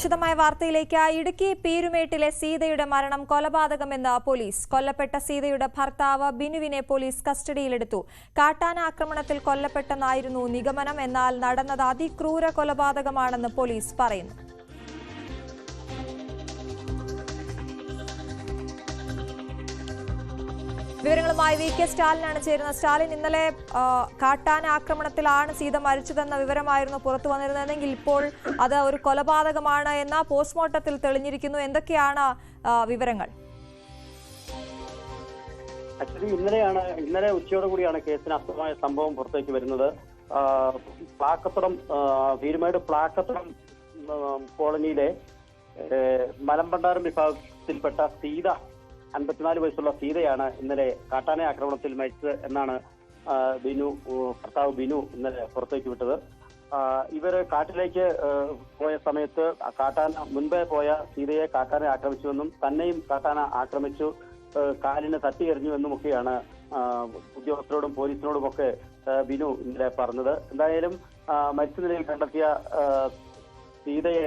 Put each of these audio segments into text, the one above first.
വിശദമായ വാർത്തയിലേക്ക്. ഇടുക്കി പീരുമേട്ടിലെ സീതയുടെ മരണം കൊലപാതകമെന്ന് പോലീസ്. കൊല്ലപ്പെട്ട സീതയുടെ ഭർത്താവ് ബിനുവിനെ പോലീസ് കസ്റ്റഡിയിലെടുത്തു. കാട്ടാന ആക്രമണത്തിൽ കൊല്ലപ്പെട്ടെന്നായിരുന്നു നിഗമനം. എന്നാൽ നടന്നത് അതിക്രൂര കൊലപാതകമാണെന്ന് പോലീസ് പറയുന്നു. വിവരങ്ങളുമായി വി കെ സ്റ്റാലിനാണ് ചേരുന്നത്. സ്റ്റാലിൻ, ഇന്നലെ കാട്ടാന ആക്രമണത്തിലാണ് സീത മരിച്ചതെന്ന വിവരമായിരുന്നു പുറത്തു വന്നിരുന്നതെങ്കിൽ ഇപ്പോൾ അത് ഒരു കൊലപാതകമാണ് എന്ന പോസ്റ്റ്മോർട്ടത്തിൽ തെളിഞ്ഞിരിക്കുന്നു. എന്തൊക്കെയാണ് വിവരങ്ങൾ? ആക്ച്വലി ഇന്നലെ ഉച്ചയോടുകൂടിയാണ് കേസിന് അസ്തമായ സംഭവം പുറത്തേക്ക് വരുന്നത്. പ്ലാക്കത്തടം പീരുമേട് പ്ലാക്കത്തടം കോളനിയിലെ മലമ്പണ്ടാരം വിഭാഗത്തിൽപ്പെട്ട സീത 54 വയസ്സുള്ള സീതയാണ് ഇന്നലെ കാട്ടാന ആക്രമണത്തിൽ മരിച്ചത് എന്നാണ് ഭർത്താവ് ബിനു ഇന്നലെ പുറത്തേക്ക് വിട്ടത്. ഇവര് കാട്ടിലേക്ക് പോയ സമയത്ത് മുൻപേ പോയ സീതയെ കാട്ടാന ആക്രമിച്ചുവെന്നും തന്നെയും കാട്ടാന ആക്രമിച്ചു കാലിന് തട്ടിയെറിഞ്ഞുവെന്നുമൊക്കെയാണ് ഉദ്യോഗസ്ഥരോടും പോലീസിനോടുമൊക്കെ ബിനു ഇന്നലെ പറഞ്ഞത്. എന്തായാലും മരിച്ച നിലയിൽ കണ്ടെത്തിയ സീതയെ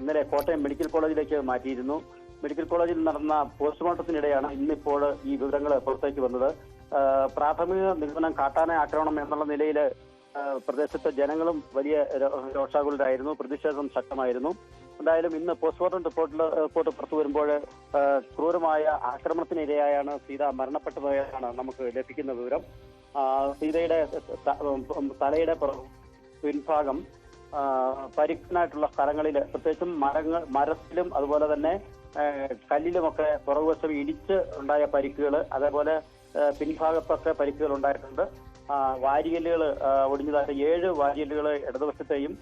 ഇന്നലെ കോട്ടയം മെഡിക്കൽ കോളേജിലേക്ക് മാറ്റിയിരുന്നു. മെഡിക്കൽ കോളേജിൽ നടന്ന പോസ്റ്റ്മോർട്ടത്തിനിടെയാണ് ഇന്നിപ്പോൾ ഈ വിവരങ്ങൾ പുറത്തേക്ക് വന്നത്. പ്രാഥമിക നിഗമനം കാട്ടാന ആക്രമണം എന്നുള്ള നിലയിൽ പ്രദേശത്തെ ജനങ്ങളും വലിയ രോഷാകുലരായിരുന്നു. പ്രതിഷേധം ശക്തമായിരുന്നു. എന്തായാലും ഇന്ന് പോസ്റ്റ്മോർട്ടം റിപ്പോർട്ട് പുറത്തു വരുമ്പോൾ ക്രൂരമായ ആക്രമണത്തിനിരയായാണ് സീത മരണപ്പെട്ടതായാണ് നമുക്ക് ലഭിക്കുന്ന വിവരം. സീതയുടെ തലയുടെ പിൻഭാഗം പരിക്കനായിട്ടുള്ള സ്ഥലങ്ങളിൽ, പ്രത്യേകിച്ചും മരത്തിലും അതുപോലെ തന്നെ കല്ലിലുമൊക്കെ പുറകുവശം ഇടിച്ച് ഉണ്ടായ പരിക്കുകൾ, അതേപോലെ പിൻഭാഗത്തൊക്കെ പരിക്കുകൾ ഉണ്ടായിട്ടുണ്ട്. വാരിയല്ലുകൾ ഒടിഞ്ഞതായിട്ട് 7 വാരിയല്ലുകൾ ഇടതുവശത്തെയും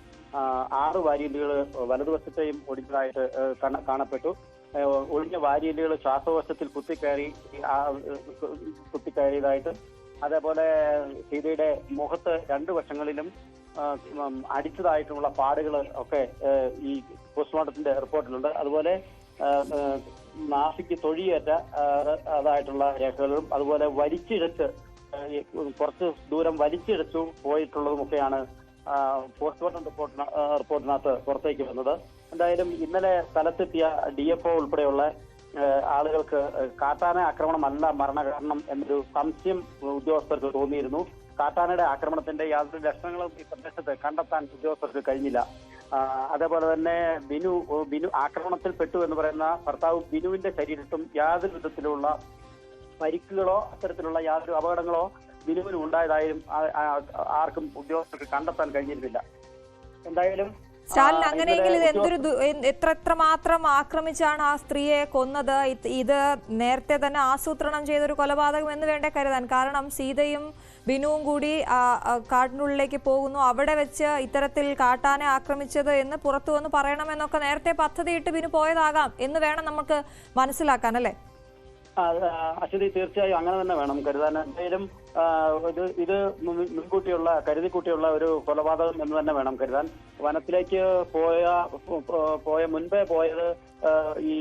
6 വാരിയല്ലുകൾ വലതുവശത്തെയും ഒടിഞ്ഞതായിട്ട് കാണപ്പെട്ടു. ഒടിഞ്ഞ വാരിയല്ലുകൾ ശ്വാസകോശത്തിൽ കുത്തിക്കയറിയതായിട്ട്, അതേപോലെ സീതയുടെ മുഖത്ത് 2 വശങ്ങളിലും അടിച്ചതായിട്ടുള്ള പാടുകൾ ഒക്കെ ഈ പോസ്റ്റ്മോർട്ടത്തിന്റെ റിപ്പോർട്ടിലുണ്ട്. അതുപോലെ നാസിക്ക് തൊഴിയേറ്റ അതായിട്ടുള്ള രേഖകളും, അതുപോലെ വലിച്ചിഴച്ച് കുറച്ച് ദൂരം വലിച്ചിഴച്ചു പോയിട്ടുള്ളതുമൊക്കെയാണ് പോസ്റ്റ്മോർട്ടം റിപ്പോർട്ടിനകത്ത് പുറത്തേക്ക് വന്നത്. എന്തായാലും ഇന്നലെ സ്ഥലത്തെത്തിയ DFO ഉൾപ്പെടെയുള്ള ആളുകൾക്ക് കാട്ടാന ആക്രമണമല്ല മരണകാരണം എന്നൊരു സംശയം ഉദ്യോഗസ്ഥർക്ക് തോന്നിയിരുന്നു. കാട്ടാനയുടെ ആക്രമണത്തിന്റെ യാതൊരു ലക്ഷണങ്ങളും ഈ പ്രദേശത്ത് കണ്ടെത്താൻ ഉദ്യോഗസ്ഥർക്ക് കഴിഞ്ഞില്ല. അതേപോലെ തന്നെ ബിനു ആക്രമണത്തിൽ പെട്ടു എന്ന് പറയുന്ന ഭർത്താവ് ബിനുവിന്റെ ശരീരത്തും യാതൊരു വിധത്തിലുള്ള പരിക്കുകളോ അത്തരത്തിലുള്ള യാതൊരു അപകടങ്ങളോ ബിനുവിന് ഉണ്ടായതായും ആർക്കും ഉദ്യോഗസ്ഥർക്ക് കണ്ടെത്താൻ കഴിഞ്ഞിരുന്നില്ല. എന്തായാലും സ്റ്റാലിൻ, അങ്ങനെയെങ്കിൽ ഇത് എത്രമാത്രം ആക്രമിച്ചാണ് ആ സ്ത്രീയെ കൊന്നത്? ഇത് നേരത്തെ തന്നെ ആസൂത്രണം ചെയ്തൊരു കൊലപാതകം എന്ന് വേണ്ടേ കരുതാൻ? കാരണം സീതയും ബിനുവും കൂടി കാട്ടിനുള്ളിലേക്ക് പോകുന്നു, അവിടെ വെച്ച് ഇത്തരത്തിൽ കാട്ടാനെ ആക്രമിച്ചത് എന്ന് പുറത്തു വന്ന് പറയണമെന്നൊക്കെ നേരത്തെ പദ്ധതിയിട്ട് ബിനു പോയതാകാം എന്ന് വേണം നമുക്ക് മനസ്സിലാക്കാൻ, അല്ലേ? അശ്വതി, തീർച്ചയായും അങ്ങനെ തന്നെ വേണം കരുതാൻ. എന്തായാലും ഇത് കരുതിക്കൂട്ടിയുള്ള ഒരു കൊലപാതകം എന്ന് തന്നെ വേണം കരുതാൻ. വനത്തിലേക്ക് പോയ മുൻപേ പോയത് ഈ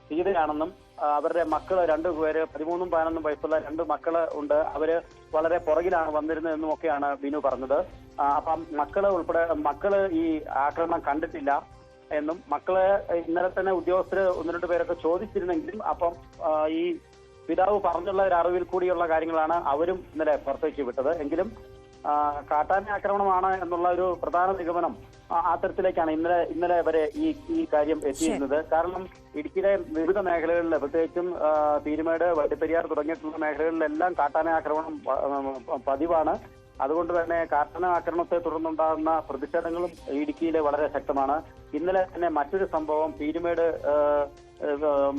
സീതയാണെന്നും അവരുടെ മക്കള് 2 പേര് 13ഉം 11ഉം വയസ്സുള്ള 2 മക്കള് ഉണ്ട്. അവര് വളരെ പുറകിലാണ് വന്നിരുന്നതെന്നും ഒക്കെയാണ് ബിനു പറഞ്ഞത്. അപ്പം മക്കള് ഈ ആക്രമണം കണ്ടിട്ടില്ല എന്നും, മക്കളെ ഇന്നലെ തന്നെ ഉദ്യോഗസ്ഥര് 1-2 പേരൊക്കെ ചോദിച്ചിരുന്നെങ്കിലും അപ്പം ഈ പിതാവ് പറഞ്ഞുള്ള ഒരു അറിവിൽ കൂടിയുള്ള കാര്യങ്ങളാണ് അവരും ഇന്നലെ പുറത്തേക്ക് വിട്ടത്. എങ്കിലും കാട്ടാന ആക്രമണമാണ് എന്നുള്ള ഒരു പ്രധാന നിഗമനം അത്തരത്തിലേക്കാണ് ഇന്നലെ വരെ ഈ കാര്യം എത്തിയിരുന്നത്. കാരണം ഇടുക്കിയിലെ വിവിധ മേഖലകളിൽ, പ്രത്യേകിച്ചും പീരുമേട്, വണ്ടിപ്പെരിയാർ തുടങ്ങിയിട്ടുള്ള മേഖലകളിലെല്ലാം കാട്ടാന ആക്രമണം പതിവാണ്. അതുകൊണ്ട് തന്നെ കാട്ടാന ആക്രമണത്തെ തുടർന്നുണ്ടാകുന്ന പ്രതിഷേധങ്ങളും ഇടുക്കിയിലെ വളരെ ശക്തമാണ്. ഇന്നലെ തന്നെ മറ്റൊരു സംഭവം പീരുമേട്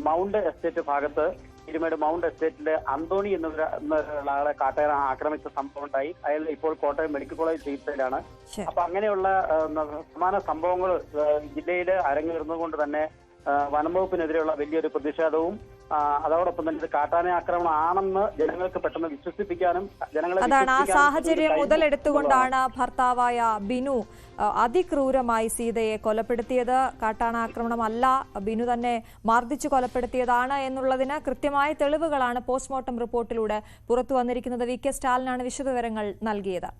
മൗണ്ട് എസ്റ്റേറ്റ് ഭാഗത്ത്, പീരുമേട് മൗണ്ട് എസ്റ്റേറ്റിലെ അന്തോണി എന്നൊരാളെ കാട്ടാന ആക്രമിച്ച സംഭവം ഉണ്ടായി. അയാൾ ഇപ്പോൾ കോട്ടയം മെഡിക്കൽ കോളേജ് ചികിത്സയിലാണ്. അപ്പൊ അങ്ങനെയുള്ള സമാന സംഭവങ്ങൾ ജില്ലയിൽ അരങ്ങേറുന്നതുകൊണ്ട് തന്നെ വനംവകുപ്പിനെതിരെയുള്ള വലിയൊരു പ്രതിഷേധവും അതോടൊപ്പം തന്നെ കാട്ടാന ആക്രമണം ആണെന്ന് ജനങ്ങൾക്ക് പെട്ടെന്ന് വിശ്വസിപ്പിക്കാനും അതാണ് ആ സാഹചര്യം മുതലെടുത്തുകൊണ്ടാണ് ഭർത്താവായ ബിനു അതിക്രൂരമായി സീതയെ കൊലപ്പെടുത്തിയത്. കാട്ടാനാക്രമണമല്ല, ബിനു തന്നെ മർദ്ദിച്ചു കൊലപ്പെടുത്തിയതാണ് എന്നുള്ളതിന് കൃത്യമായ തെളിവുകളാണ് പോസ്റ്റ്മോർട്ടം റിപ്പോർട്ടിലൂടെ പുറത്തു വന്നിരിക്കുന്നത്. വി കെ സ്റ്റാലിനാണ് വിശദവിവരങ്ങൾ നൽകിയത്.